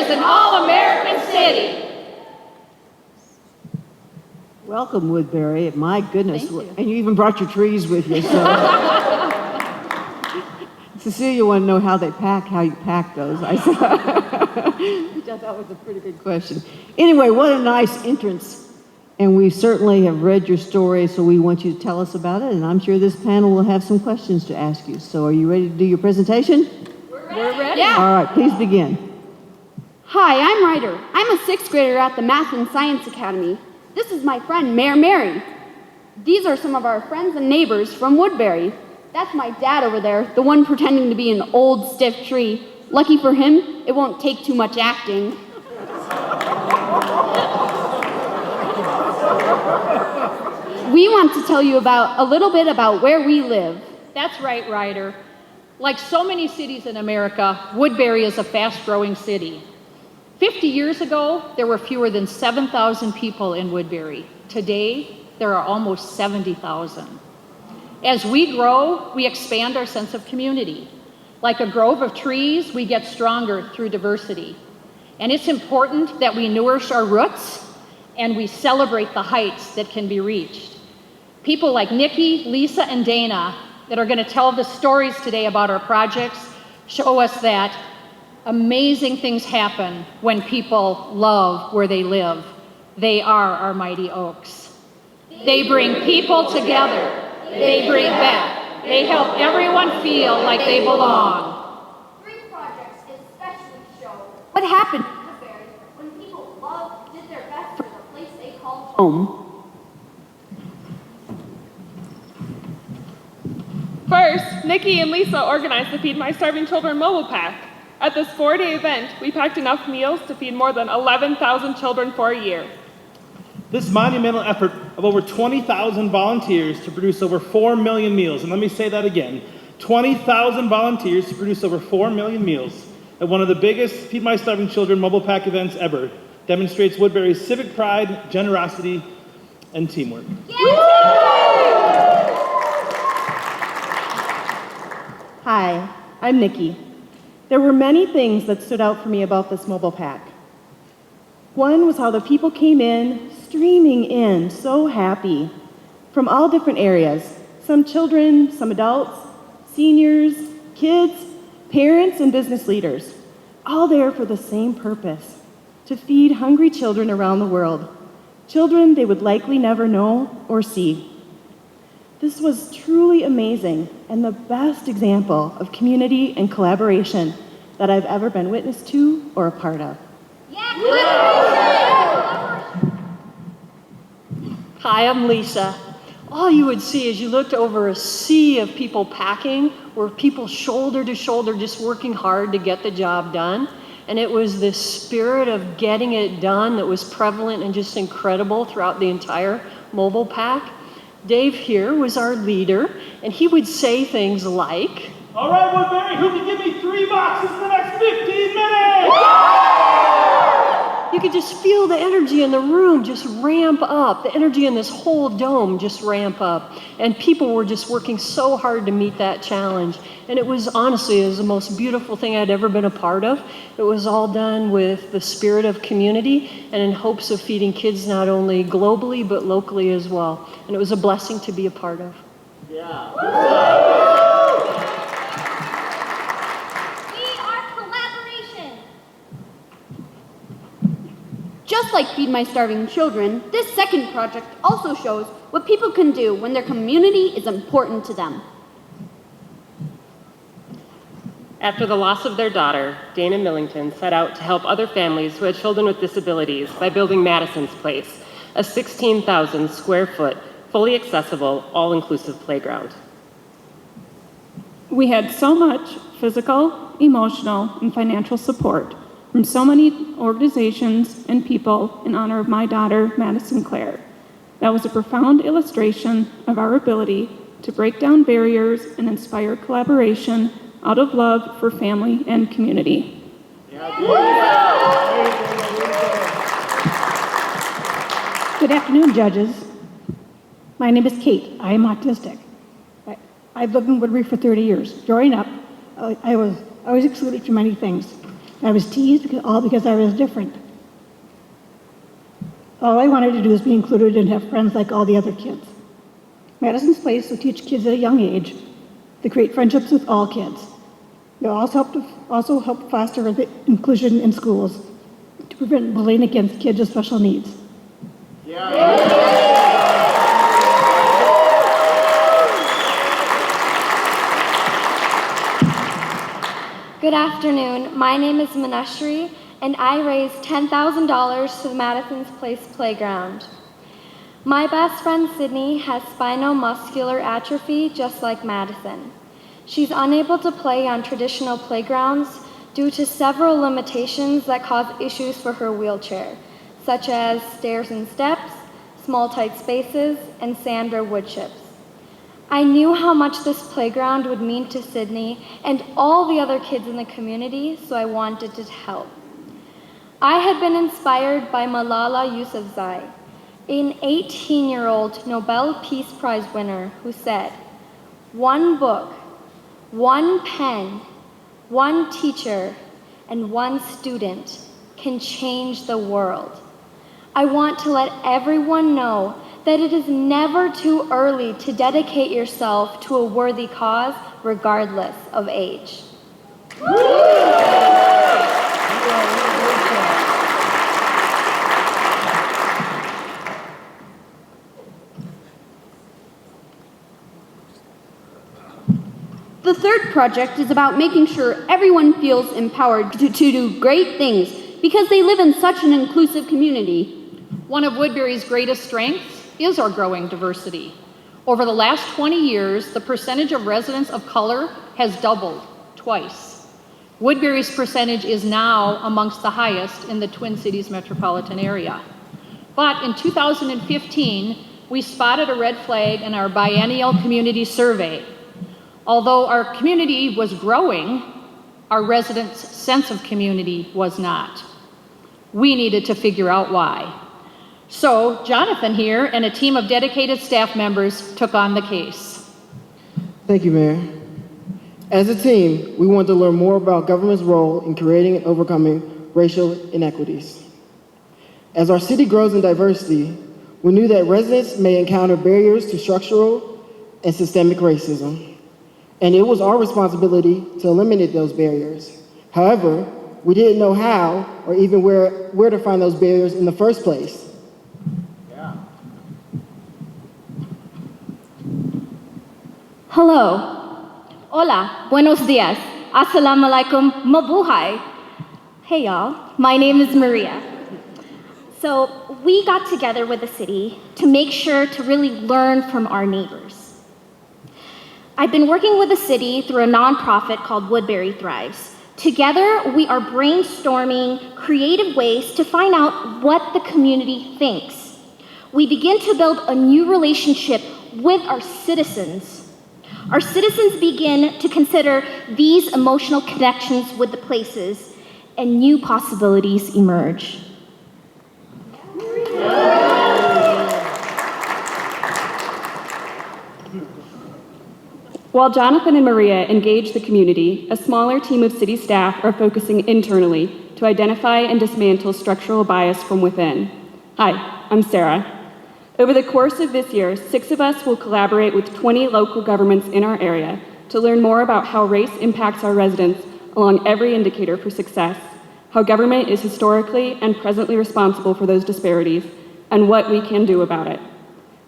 is an all-American city. Welcome, Woodbury. My goodness. Thank you. And you even brought your trees with you. So. Cecilia wanted to know how you pack those. Which I thought was a pretty good question. Anyway, what a nice entrance. And we certainly have read your story, so we want you to tell us about it. And I'm sure this panel will have some questions to ask you. So are you ready to do your presentation? We're ready. Yeah. All right, please begin. Hi, I'm Ryder. I'm a 6th grader at the Math and Science Academy. This is my friend, Mayor Mary. These are some of our friends and neighbors from Woodbury. That's my dad over there, the one pretending to be an old, stiff tree. Lucky for him, it won't take too much acting. We want to tell you a little bit about where we live. That's right, Ryder. Like so many cities in America, Woodbury is a fast-growing city. 50 years ago, there were fewer than 7,000 people in Woodbury. Today, there are almost 70,000. As we grow, we expand our sense of community. Like a grove of trees, we get stronger through diversity. And it's important that we nourish our roots and we celebrate the heights that can be reached. People like Nikki, Lisa, and Dana that are going to tell the stories today about our projects show us that amazing things happen when people love where they live. They are our mighty oaks. They bring people together. They bring back. They help everyone feel like they belong. 3 projects especially show what happened in Woodbury when people did their best for the place they called home. First, Nikki and Lisa organized the Feed My Starving Children mobile pack. At this 4-day event, we packed enough meals to feed more than 11,000 children for a year. This monumental effort of over 20,000 volunteers to produce over 4 million meals, and let me say that again, 20,000 volunteers to produce over 4 million meals at one of the biggest Feed My Starving Children mobile pack events ever, demonstrates Woodbury's civic pride, generosity, and teamwork. Hi, I'm Nikki. There were many things that stood out for me about this mobile pack. One was how the people came in, streaming in, so happy, from all different areas. Some children, some adults, seniors, kids, parents, and business leaders, all there for the same purpose, to feed hungry children around the world, children they would likely never know or see. This was truly amazing and the best example of community and collaboration that I've ever been witness to or a part of. Hi, I'm Lisa. All you would see as you looked over a sea of people packing were people shoulder to shoulder just working hard to get the job done. And it was this spirit of getting it done that was prevalent and just incredible throughout the entire mobile pack. Dave here was our leader, and he would say things like, All right, Woodbury, who can give me 3 boxes in the next 15 minutes? You could just feel the energy in the room just ramp up. The energy in this whole dome just ramp up. And people were just working so hard to meet that challenge. And it was honestly, it was the most beautiful thing I'd ever been a part of. It was all done with the spirit of community and in hopes of feeding kids not only globally, but locally as well. And it was a blessing to be a part of. Just like Feed My Starving Children, this second project also shows what people can do when their community is important to them. After the loss of their daughter, Dana Millington set out to help other families who had children with disabilities by building Madison's Place, a 16,000 square foot, fully accessible, all-inclusive playground. We had so much physical, emotional, and financial support from so many organizations and people in honor of my daughter, Madison Clare. That was a profound illustration of our ability to break down barriers and inspire collaboration out of love for family and community. Good afternoon, judges. My name is Kate. I am autistic. I've lived in Woodbury for 30 years. Growing up, I was excluded from many things. I was teased all because I was different. All I wanted to do was be included and have friends like all the other kids. Madison's Place will teach kids at a young age to create friendships with all kids. They'll also help foster the inclusion in schools to prevent bullying against kids with special needs. Good afternoon. My name is Manashri, and I raised $10,000 to the Madison's Place playground. My best friend Sydney has spinal muscular atrophy just like Madison. She's unable to play on traditional playgrounds due to several limitations that cause issues for her wheelchair, such as stairs and steps, small tight spaces, and sand or wood chips. I knew how much this playground would mean to Sydney and all the other kids in the community, so I wanted to help. I had been inspired by Malala Yousafzai, an 18-year-old Nobel Peace Prize winner who said, "One book, one pen, one teacher, and one student can change the world." I want to let everyone know that it is never too early to dedicate yourself to a worthy cause, regardless of age. The third project is about making sure everyone feels empowered to do great things because they live in such an inclusive community. One of Woodbury's greatest strengths is our growing diversity. Over the last 20 years, the percentage of residents of color has doubled twice. Woodbury's percentage is now amongst the highest in the Twin Cities metropolitan area. But in 2015, we spotted a red flag in our biennial community survey. Although our community was growing, our residents' sense of community was not. We needed to figure out why. So Jonathan here and a team of dedicated staff members took on the case. Thank you, Mayor. As a team, we want to learn more about government's role in creating and overcoming racial inequities. As our city grows in diversity, we knew that residents may encounter barriers to structural and systemic racism, and it was our responsibility to eliminate those barriers. However, we didn't know how or even where to find those barriers in the first place. Hello. Hola. Buenos dias. Assalamu alaikum. Mabuhay. Hey, y'all. My name is Maria. So we got together with the city to make sure to really learn from our neighbors. I've been working with the city through a nonprofit called Woodbury Thrives. Together, we are brainstorming creative ways to find out what the community thinks. We begin to build a new relationship with our citizens. Our citizens begin to consider these emotional connections with the places, and new possibilities emerge. While Jonathan and Maria engage the community, a smaller team of city staff are focusing internally to identify and dismantle structural bias from within. Hi, I'm Sarah. Over the course of this year, 6 of us will collaborate with 20 local governments in our area to learn more about how race impacts our residents along every indicator for success, how government is historically and presently responsible for those disparities, and what we can do about it.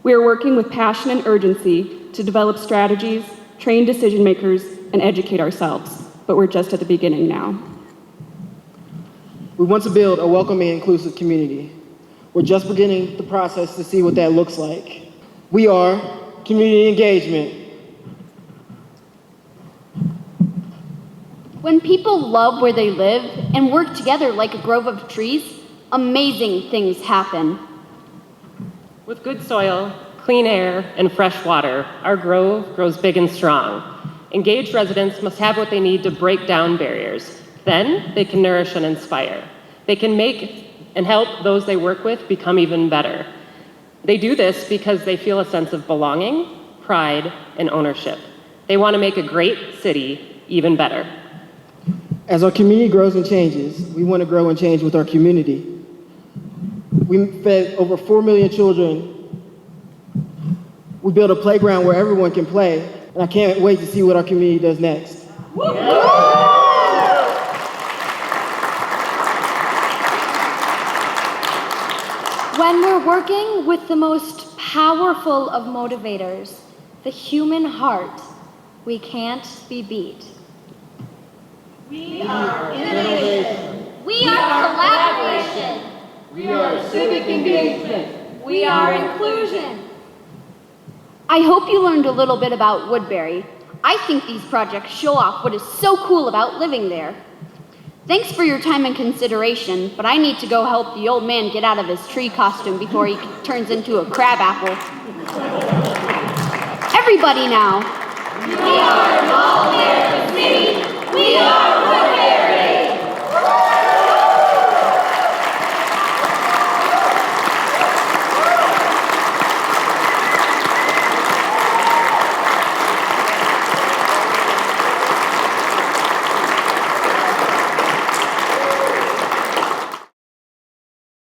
We are working with passion and urgency to develop strategies, train decision makers, and educate ourselves, but we're just at the beginning now. We want to build a welcoming and inclusive community. We're just beginning the process to see what that looks like. We are community engagement. When people love where they live and work together like a grove of trees, amazing things happen. With good soil, clean air, and fresh water, our grove grows big and strong. Engaged residents must have what they need to break down barriers. Then they can nourish and inspire. They can make and help those they work with become even better. They do this because they feel a sense of belonging, pride, and ownership. They want to make a great city even better. As our community grows and changes, we want to grow and change with our community. We fed over 4 million children. We built a playground where everyone can play, and I can't wait to see what our community does next. When we're working with the most powerful of motivators, the human heart, we can't be beat. We are innovation. We are collaboration. We are civic engagement. We are inclusion. I hope you learned a little bit about Woodbury. I think these projects show off what is so cool about living there. Thanks for your time and consideration, but I need to go help the old man get out of his tree costume before he turns into a crab apple. Everybody now. We are All American City. We are